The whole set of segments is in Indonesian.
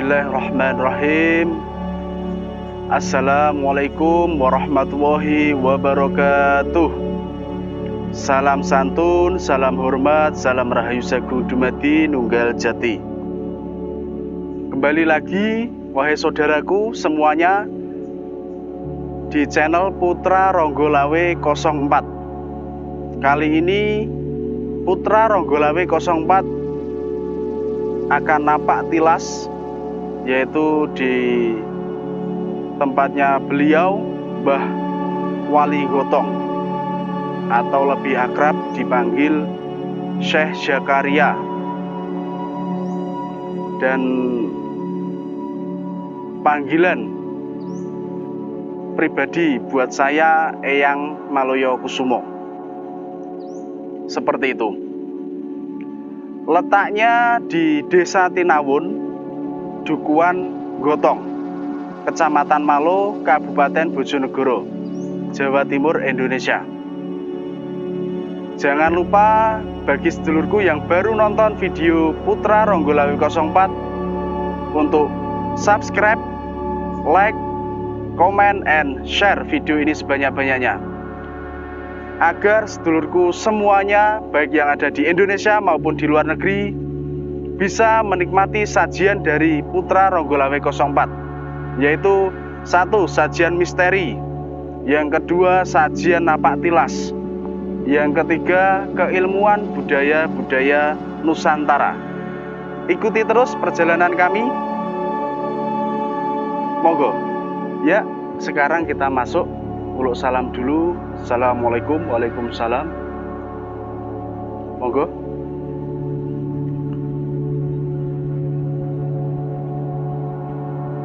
Bismillahirrahmanirrahim. Assalamualaikum warahmatullahi wabarakatuh. Salam santun, salam hormat, salam rahayu sagu dumadi nunggal jati. Kembali lagi wahai saudaraku semuanya di channel Putra Ronggolawe 04. Kali ini Putra Ronggolawe 04 akan napak tilas, yaitu di tempatnya beliau Mbah Wali Gotong, atau lebih akrab dipanggil Syekh Zakaria. Dan panggilan pribadi buat saya Eyang Maloyo Kusumo. Seperti itu. Letaknya di Desa Tinawun, Dukuhan Gotong, Kecamatan Malo, Kabupaten Bojonegoro, Jawa Timur, Indonesia. Jangan lupa bagi sedulurku yang baru nonton video Putra Ronggolawe 04 untuk subscribe, like, comment, and share video ini sebanyak-banyaknya, agar sedulurku semuanya, baik yang ada di Indonesia maupun di luar negeri, bisa menikmati sajian dari Putra Ronggolawe 04, yaitu satu, sajian misteri, yang kedua, sajian napak tilas, yang ketiga, keilmuan budaya-budaya Nusantara. Ikuti terus perjalanan kami. Monggo. Ya, sekarang kita masuk. Uluk salam dulu. Assalamualaikum. Waalaikumsalam. Monggo.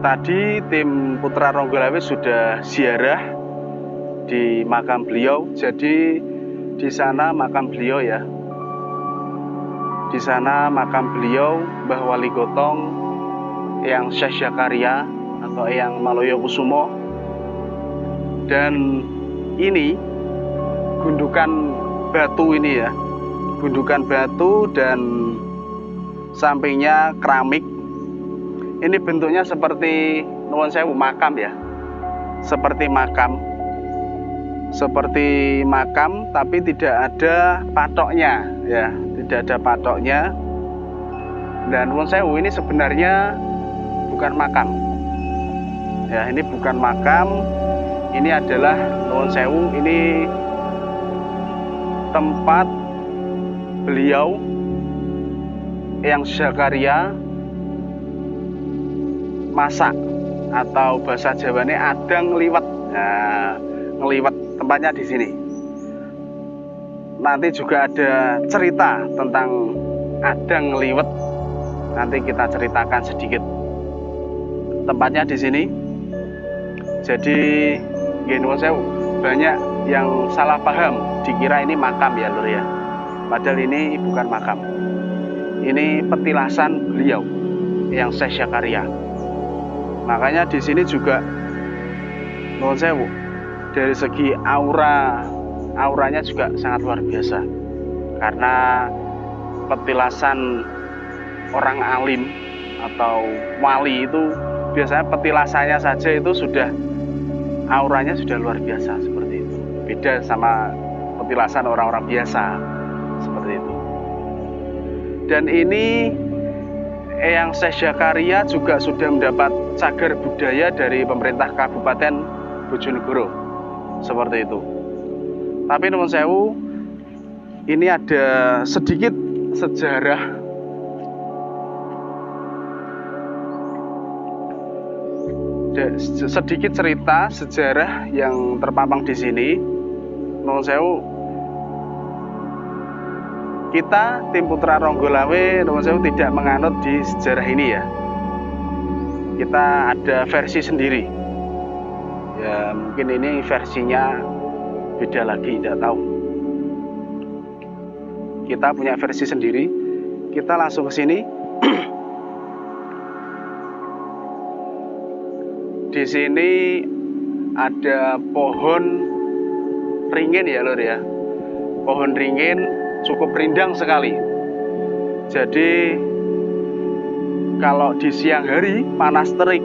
Tadi tim Putra Ronggolawe sudah ziarah di makam beliau. Jadi di sana makam beliau ya. Di sana makam beliau Mbah Wali Gotong yang Syekh Zakaria atau Eyang Maloyo Kusumo. Dan ini gundukan batu ini ya, gundukan batu dan sampingnya keramik. Ini bentuknya seperti nuwun sewu makam ya, seperti makam, tapi tidak ada patoknya ya, tidak ada patoknya. Dan nuwun sewu ini sebenarnya bukan makam ya, ini bukan makam. Ini adalah nuwun sewu, ini tempat beliau Eyang Zakaria masak, atau bahasa Jawanya adang ngliwet. Nah, ngliwet tempatnya di sini. Nanti juga ada cerita tentang adang ngliwet. Nanti kita ceritakan sedikit. Tempatnya di sini. Jadi nuwun sewu, banyak yang salah paham, dikira ini makam ya lur ya. Padahal ini bukan makam. Ini petilasan beliau yang Syekh Zakaria. Makanya di sini juga nuwun sewu, dari segi auranya juga sangat luar biasa. Karena petilasan orang alim atau wali itu biasanya petilasannya saja itu sudah auranya sudah luar biasa seperti itu. Beda sama petilasan orang-orang biasa seperti itu. Dan ini Eyang Syekh Zakaria juga sudah mendapat cagar budaya dari pemerintah Kabupaten Bojonegoro seperti itu. Tapi nuwun sewu, ini ada sedikit sejarah sedikit cerita sejarah yang terpampang di sini. Nuwun sewu, kita tim Putra Ronggolawe nuwun sewu tidak menganut di sejarah ini ya. Kita ada versi sendiri. Ya mungkin ini versinya beda lagi, tidak tahu. Kita punya versi sendiri. Kita langsung ke sini. Di sini ada pohon ringin ya lur ya. Pohon ringin cukup rindang sekali. Jadi kalau di siang hari panas terik,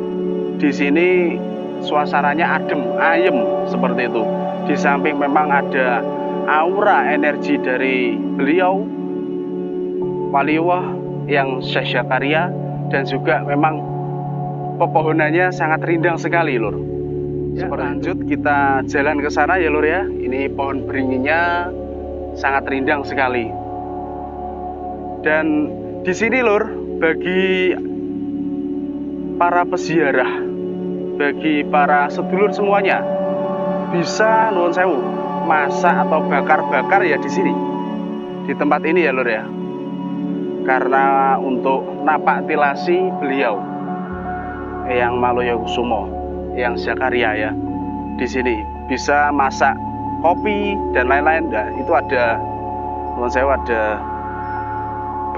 di sini suasananya adem, ayem seperti itu. Di samping memang ada aura energi dari beliau Waliullah yang Syekh Zakaria, dan juga memang pepohonannya sangat rindang sekali, Lur. Ya, lanjut kita jalan ke sana ya, Lur ya. Ini pohon beringinya sangat rindang sekali. Dan di sini, Lur, bagi para peziarah, bagi para sedulur semuanya, bisa nuwun sewu masak atau bakar-bakar ya di sini, di tempat ini ya, Lur ya. Karena untuk napak tilasi beliau yang Maloyokusumo, yang Zakaria ya, di sini bisa masak kopi dan lain-lain. Nah, itu ada, nuwun sewu, ada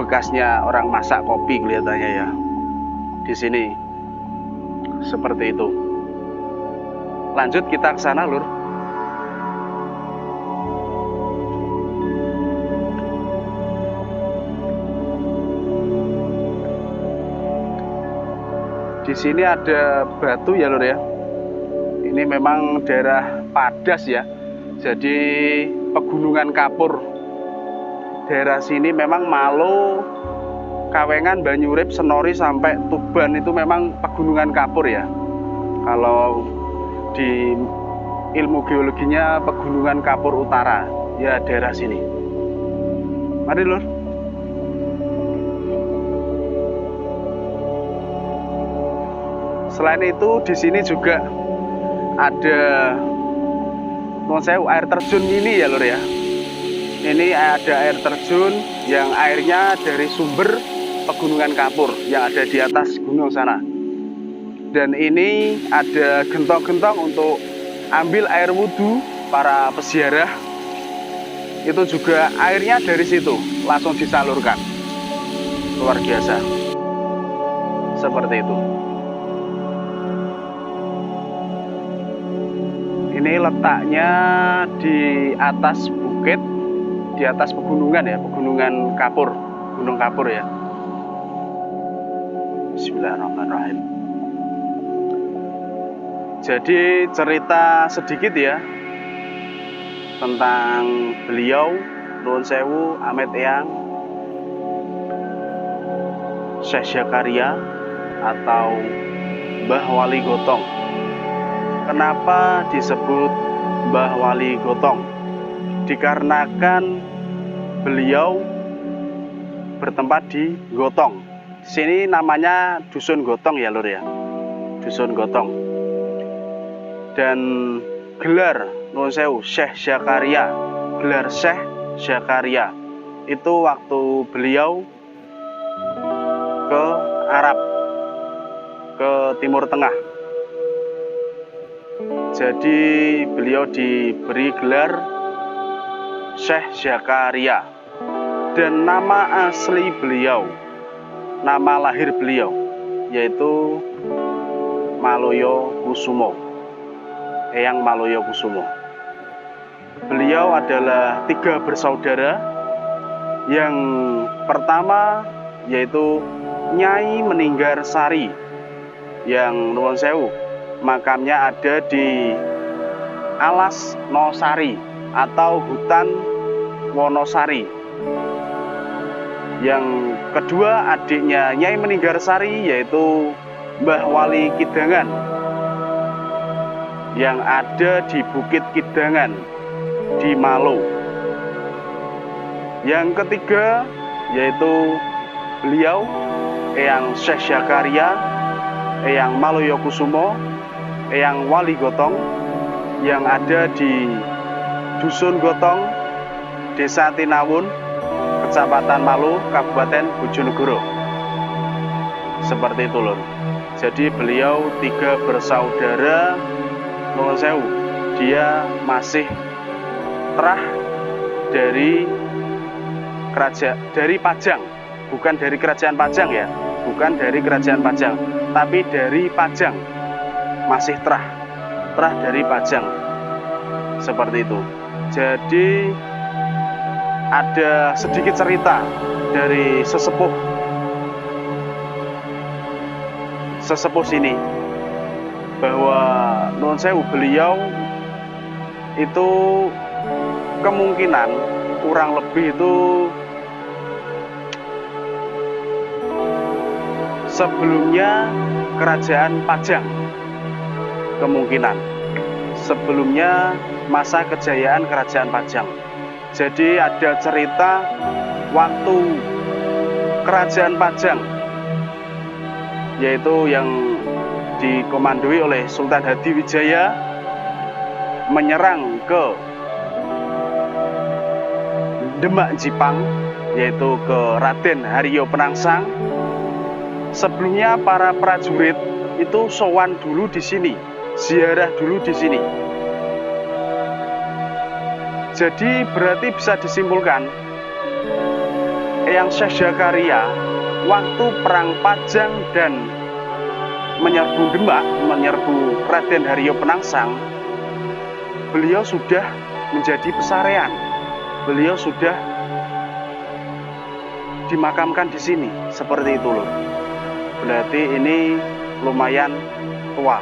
bekasnya orang masak kopi kelihatannya ya di sini, seperti itu. Lanjut kita ke sana, Lur. Di sini ada batu ya, Lur ya. Ini memang daerah padas ya, jadi pegunungan kapur. Daerah sini memang Malo, Kawengan, Banyurip, Senori sampai Tuban itu memang pegunungan kapur ya. Kalau di ilmu geologinya pegunungan kapur utara ya, daerah sini. Mari, Lur. Selain itu di sini juga ada, nuwun sewu, air terjun ini ya, Lur ya. Ini ada air terjun yang airnya dari sumber pegunungan kapur yang ada di atas gunung sana. Dan ini ada gentong-gentong untuk ambil air wudhu para peziarah. Itu juga airnya dari situ langsung disalurkan. Luar biasa. Seperti itu. Ini letaknya di atas bukit, di atas pegunungan ya, pegunungan kapur, gunung kapur ya. Bismillahirrahmanirrahim. Jadi cerita sedikit ya tentang beliau, nuwun sewu, Amit Eyang Syekh Zakaria atau Mbah Wali Gotong. Kenapa disebut Mbah Wali Gotong? Dikarenakan beliau bertempat di Gotong. Sini namanya Dusun Gotong ya, Lur ya. Dusun Gotong. Dan gelar, nuwun sewu, Syekh Zakaria, gelar Syekh Zakaria itu waktu beliau ke Arab, ke Timur Tengah. Jadi beliau diberi gelar Syekh Zakaria. Dan nama asli beliau, nama lahir beliau yaitu Maloyokusumo, Eyang Maloyokusumo. Beliau adalah 3 bersaudara. Yang pertama yaitu Nyai Meninggar Sari, yang nuwun sewu, makamnya ada di Alas Nosari atau hutan Wonosari. Yang kedua adiknya Nyai Meninggar Sari yaitu Mbah Wali Kidangan, yang ada di Bukit Kidangan di Malo. Yang ketiga yaitu beliau Eyang Syekh Zakaria, Eyang Maloyokusumo, Eyang Wali Gotong, yang ada di Dusun Gotong, Desa Tinawun, Kecamatan Malo, Kabupaten Bojonegoro. Seperti itu, Lur. Jadi beliau 3 bersaudara, nuwun sewu, dia masih terah dari Pajang, bukan dari kerajaan Pajang ya, bukan dari kerajaan Pajang, tapi dari Pajang, masih terah dari Pajang, seperti itu. Jadi ada sedikit cerita dari sesepuh sesepuh sini bahwa nuwun sewu beliau itu kemungkinan kurang lebih itu sebelumnya kerajaan Pajang, kemungkinan sebelumnya masa kejayaan kerajaan Pajang. Jadi ada cerita waktu kerajaan Pajang, yaitu yang dikomandoi oleh Sultan Hadiwijaya menyerang ke Demak Jipang, yaitu ke Raden Haryo Penangsang. Sebelumnya para prajurit itu sowan dulu di sini, ziarah dulu di sini. Jadi berarti bisa disimpulkan Eyang Syekh Zakaria waktu perang Pajang dan menyerbu Demak, menyerbu Raden Haryo Penangsang, beliau sudah menjadi pesarean. Beliau sudah dimakamkan di sini, seperti itu loh. Berarti ini lumayan tua,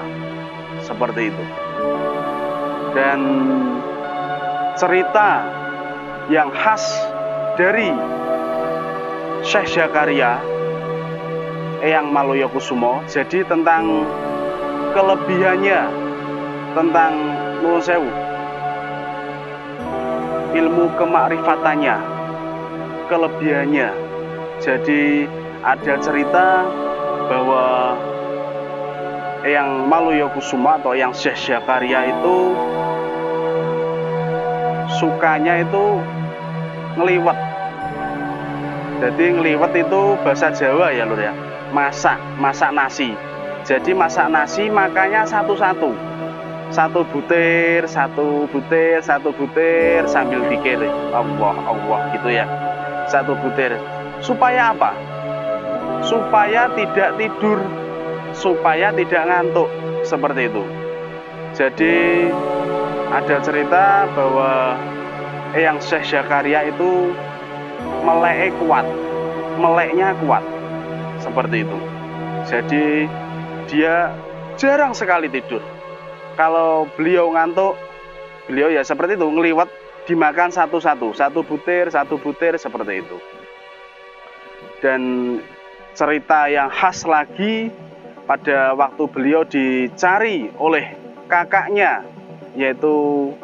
seperti itu. Dan cerita yang khas dari Syekh Zakaria Eyang Maloyokusumo, jadi tentang kelebihannya, tentang nuwun sewu, ilmu kemakrifatannya, kelebihannya. Jadi ada cerita bahwa Eyang Maloyokusumo atau Eyang Syekh Zakaria itu sukanya itu ngeliwet. Jadi ngeliwet itu bahasa Jawa ya lur ya, masak nasi. Jadi masak nasi makanya satu-satu, satu butir sambil pikir Allah gitu ya, satu butir. Supaya apa? Supaya tidak tidur, supaya tidak ngantuk, seperti itu. Jadi ada cerita bahwa Eyang Syekh Zakaria itu meleknya kuat, seperti itu. Jadi dia jarang sekali tidur. Kalau beliau ngantuk, beliau ya seperti itu, ngeliwat, dimakan satu-satu, satu butir, seperti itu. Dan cerita yang khas lagi pada waktu beliau dicari oleh kakaknya, yaitu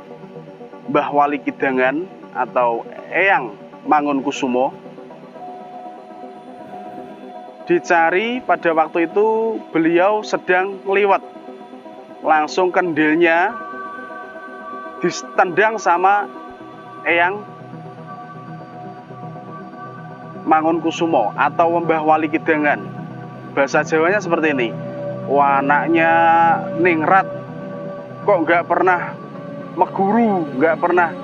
Mbah Wali Kidangan atau Eyang Mangunkusumo. Dicari pada waktu itu beliau sedang ngeliwat, langsung kendilnya ditendang sama Eyang Mangunkusumo atau Mbah Wali Kidangan. Bahasa Jawanya seperti ini. Wah, anaknya ningrat kok nggak pernah meguru, nggak pernah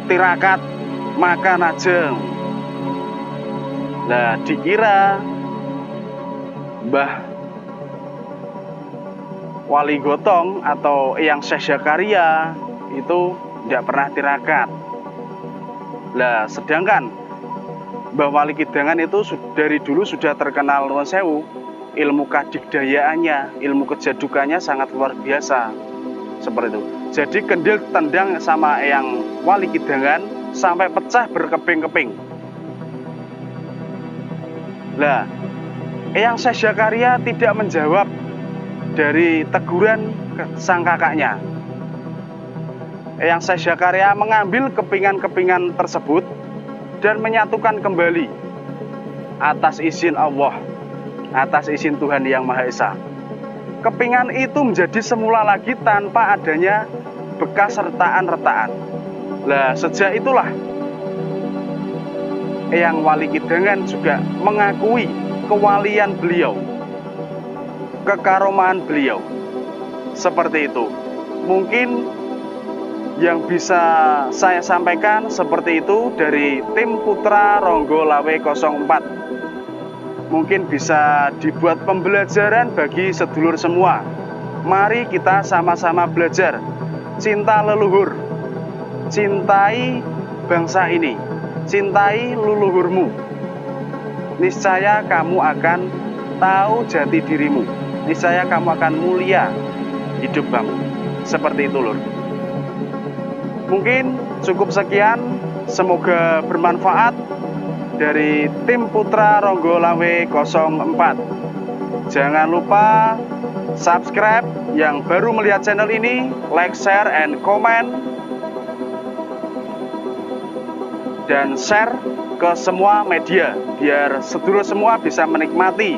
tirakat, makan aja. Nah, dikira Mbah Wali Gotong atau Eyang Syekh Zakaria itu tidak pernah tirakat. Nah, sedangkan Mbah Wali Kidangan itu dari dulu sudah terkenal nuwun sewu, ilmu kadigdayaannya, ilmu kejadukannya sangat luar biasa, seperti itu. Jadi kendil tendang sama Eyang Wali Kidangan sampai pecah berkeping-keping. Nah, Eyang Syekh Zakaria tidak menjawab dari teguran sang kakaknya. Eyang Syekh Zakaria mengambil kepingan-kepingan tersebut dan menyatukan kembali atas izin Allah, atas izin Tuhan Yang Maha Esa. Kepingan itu menjadi semula lagi tanpa adanya bekas retaan-retaan. Nah, sejak itulah Eyang Wali Kidangan juga mengakui kewalian beliau, kekaromahan beliau, seperti itu. Mungkin yang bisa saya sampaikan seperti itu dari tim Putra Ronggo Lawe 04. Mungkin bisa dibuat pembelajaran bagi sedulur semua. Mari kita sama-sama belajar cinta leluhur, cintai bangsa ini, cintai leluhurmu. Niscaya kamu akan tahu jati dirimu, niscaya kamu akan mulia hidup kamu. Seperti itu, Lur. Mungkin cukup sekian, semoga bermanfaat dari tim Putra Ronggolawe 04. Jangan lupa subscribe yang baru melihat channel ini, like, share, and comment, dan share ke semua media biar sedulur semua bisa menikmati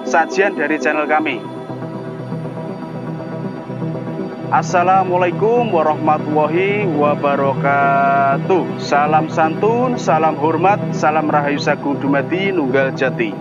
sajian dari channel kami. Assalamualaikum warahmatullahi wabarakatuh. Salam santun, salam hormat, salam rahayu sagung dumadi nunggal jati.